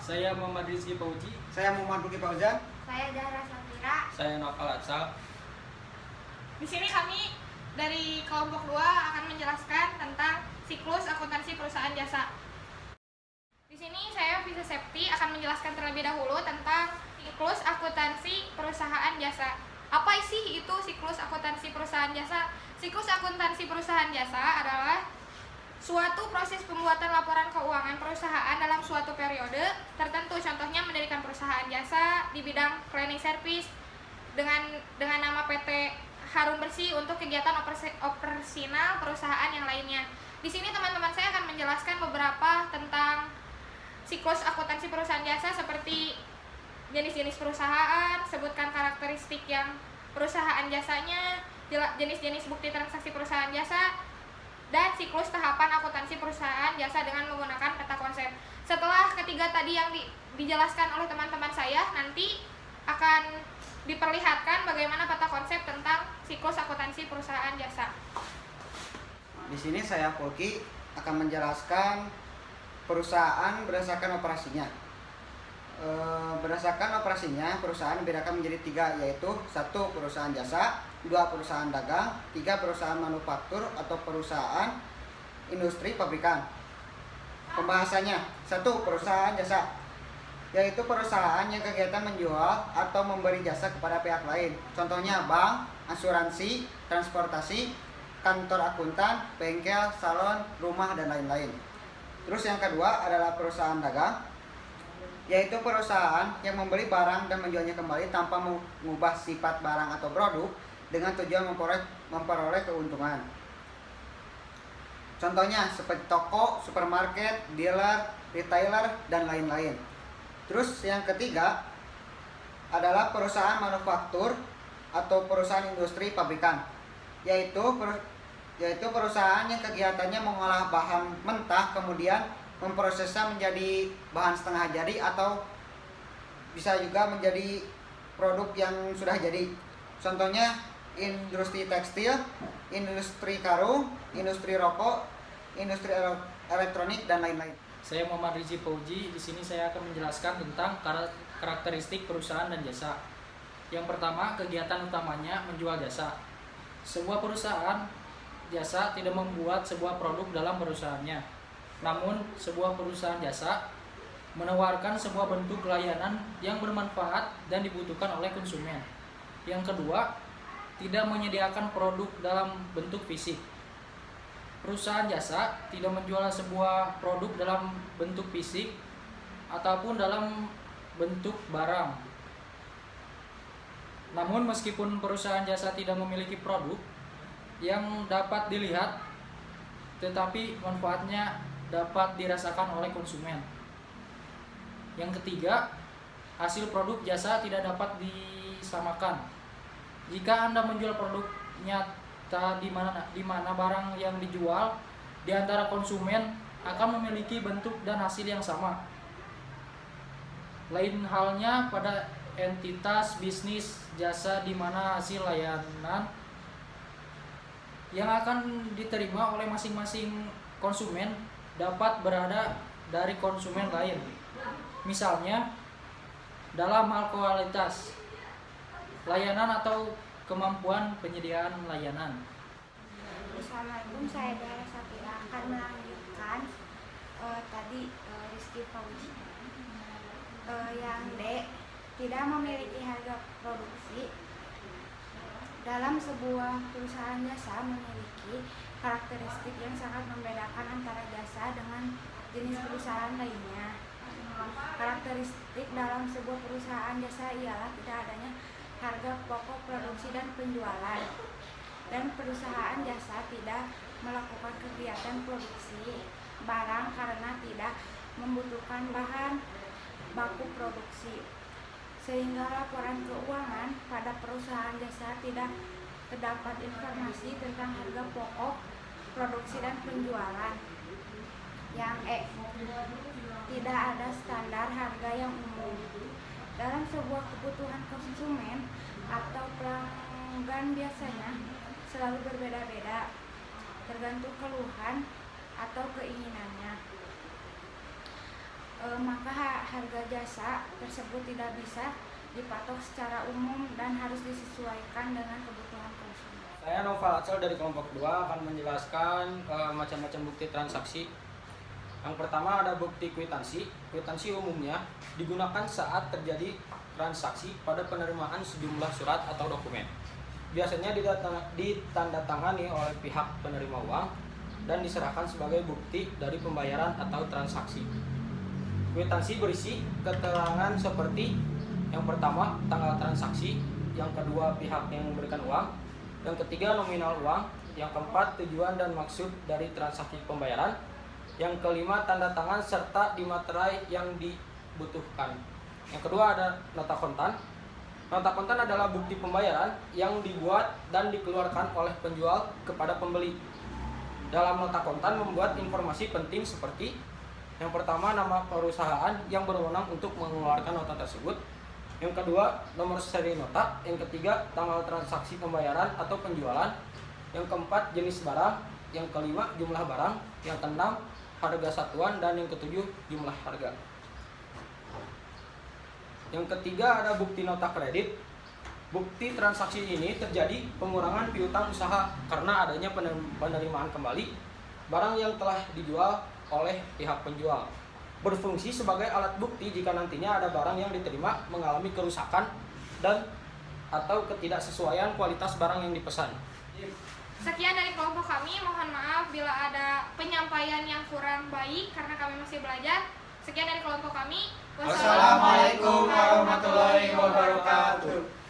Saya Muhammad Rizky Fauji. Saya Muhammad Buki Fauzan. Saya Dara Safira. Saya Noval Atsal. Di sini kami dari kelompok 2 akan menjelaskan tentang siklus akuntansi perusahaan jasa. Di sini saya Visa Septi akan menjelaskan terlebih dahulu tentang siklus akuntansi perusahaan jasa. Apa sih itu siklus akuntansi perusahaan jasa? Siklus akuntansi perusahaan jasa adalah suatu proses pembuatan laporan keuangan perusahaan dalam suatu periode tertentu. Contohnya mendirikan perusahaan jasa di bidang cleaning service dengan nama PT Harum Bersih untuk kegiatan operasional perusahaan yang lainnya. Di sini teman-teman saya akan menjelaskan beberapa tentang siklus akuntansi perusahaan jasa seperti jenis-jenis perusahaan, sebutkan karakteristik yang perusahaan jasanya, jenis-jenis bukti transaksi perusahaan jasa, dan siklus tahapan akuntansi perusahaan jasa dengan menggunakan peta konsep. Setelah ketiga tadi yang dijelaskan oleh teman-teman saya, nanti akan diperlihatkan bagaimana peta konsep tentang siklus akuntansi perusahaan jasa. Di sini saya Fulki akan menjelaskan perusahaan berdasarkan operasinya. Berdasarkan operasinya, perusahaan dibedakan menjadi 3, yaitu 1 perusahaan jasa, 2 perusahaan dagang, 3 perusahaan manufaktur atau perusahaan industri pabrikan. Pembahasannya, 1 perusahaan jasa, yaitu perusahaan yang kegiatan menjual atau memberi jasa kepada pihak lain. Contohnya bank, asuransi, transportasi, kantor akuntan, bengkel, salon, rumah, dan lain-lain. Terus yang kedua adalah perusahaan dagang, yaitu perusahaan yang membeli barang dan menjualnya kembali tanpa mengubah sifat barang atau produk dengan tujuan memperoleh keuntungan. Contohnya seperti toko, supermarket, dealer, retailer, dan lain-lain. Terus yang ketiga adalah perusahaan manufaktur atau perusahaan industri pabrikan, yaitu perusahaan yang kegiatannya mengolah bahan mentah kemudian memprosesnya menjadi bahan setengah jadi atau bisa juga menjadi produk yang sudah jadi. Contohnya industri tekstil, industri karung, industri rokok, industri elektronik, dan lain-lain. Saya Muhammad Rizky Fauji. Di sini saya akan menjelaskan tentang karakteristik perusahaan dan jasa. Yang pertama, kegiatan utamanya menjual jasa. Sebuah perusahaan jasa tidak membuat sebuah produk dalam perusahaannya. Namun, sebuah perusahaan jasa menawarkan sebuah bentuk layanan yang bermanfaat dan dibutuhkan oleh konsumen. Yang kedua, tidak menyediakan produk dalam bentuk fisik. Perusahaan jasa tidak menjual sebuah produk dalam bentuk fisik ataupun dalam bentuk barang. Namun, meskipun perusahaan jasa tidak memiliki produk yang dapat dilihat, tetapi manfaatnya dapat dirasakan oleh konsumen. Yang ketiga, hasil produk jasa tidak dapat disamakan. Jika Anda menjual produk nyata di mana barang yang dijual di antara konsumen akan memiliki bentuk dan hasil yang sama. Lain halnya pada entitas bisnis jasa di mana hasil layanan yang akan diterima oleh masing-masing konsumen dapat berada dari konsumen lain. Misalnya, dalam hal kualitas layanan atau kemampuan penyediaan layanan. Assalamualaikum, saya Dara Safira akan melanjutkan tadi Rizky Fauji. Yang D, tidak memiliki harga produksi. Dalam sebuah perusahaan jasa memiliki karakteristik yang sangat membedakan antara jasa dengan jenis perusahaan lainnya. Karakteristik dalam sebuah perusahaan jasa ialah tidak adanya harga pokok produksi dan penjualan, dan perusahaan jasa tidak melakukan kegiatan produksi barang karena tidak membutuhkan bahan baku produksi, sehingga laporan keuangan pada perusahaan jasa tidak terdapat informasi tentang harga pokok produksi dan penjualan. Yang E, tidak ada standar harga yang umum. Dalam sebuah kebutuhan konsumen atau pelanggan biasanya selalu berbeda-beda, tergantung keluhan atau keinginannya. maka harga jasa tersebut tidak bisa dipatok secara umum dan harus disesuaikan dengan kebutuhan konsumen. Saya Noval Atsal dari kelompok 2 akan menjelaskan macam-macam bukti transaksi. Yang pertama ada bukti kwitansi. Kwitansi umumnya digunakan saat terjadi transaksi pada penerimaan sejumlah surat atau dokumen. Biasanya ditandatangani oleh pihak penerima uang dan diserahkan sebagai bukti dari pembayaran atau transaksi. Kwitansi berisi keterangan seperti yang pertama tanggal transaksi, yang kedua pihak yang memberikan uang, yang ketiga nominal uang, yang keempat tujuan dan maksud dari transaksi pembayaran, yang kelima tanda tangan serta di materai yang dibutuhkan. Yang kedua ada nota kontan. Nota kontan adalah bukti pembayaran yang dibuat dan dikeluarkan oleh penjual kepada pembeli. Dalam nota kontan membuat informasi penting seperti yang pertama nama perusahaan yang berwenang untuk mengeluarkan nota tersebut, yang kedua nomor seri nota, yang ketiga tanggal transaksi pembayaran atau penjualan, yang keempat jenis barang, yang kelima jumlah barang, yang keenam harga satuan, dan yang ketujuh jumlah harga. Yang ketiga ada bukti nota kredit. Bukti transaksi ini terjadi pengurangan piutang usaha karena adanya penerimaan kembali barang yang telah dijual oleh pihak penjual. Berfungsi sebagai alat bukti jika nantinya ada barang yang diterima mengalami kerusakan dan atau ketidaksesuaian kualitas barang yang dipesan. Sekian dari kelompok kami, mohon maaf bila ada penyampaian yang kurang baik karena kami masih belajar. Sekian dari kelompok kami. Wassalamualaikum warahmatullahi wabarakatuh.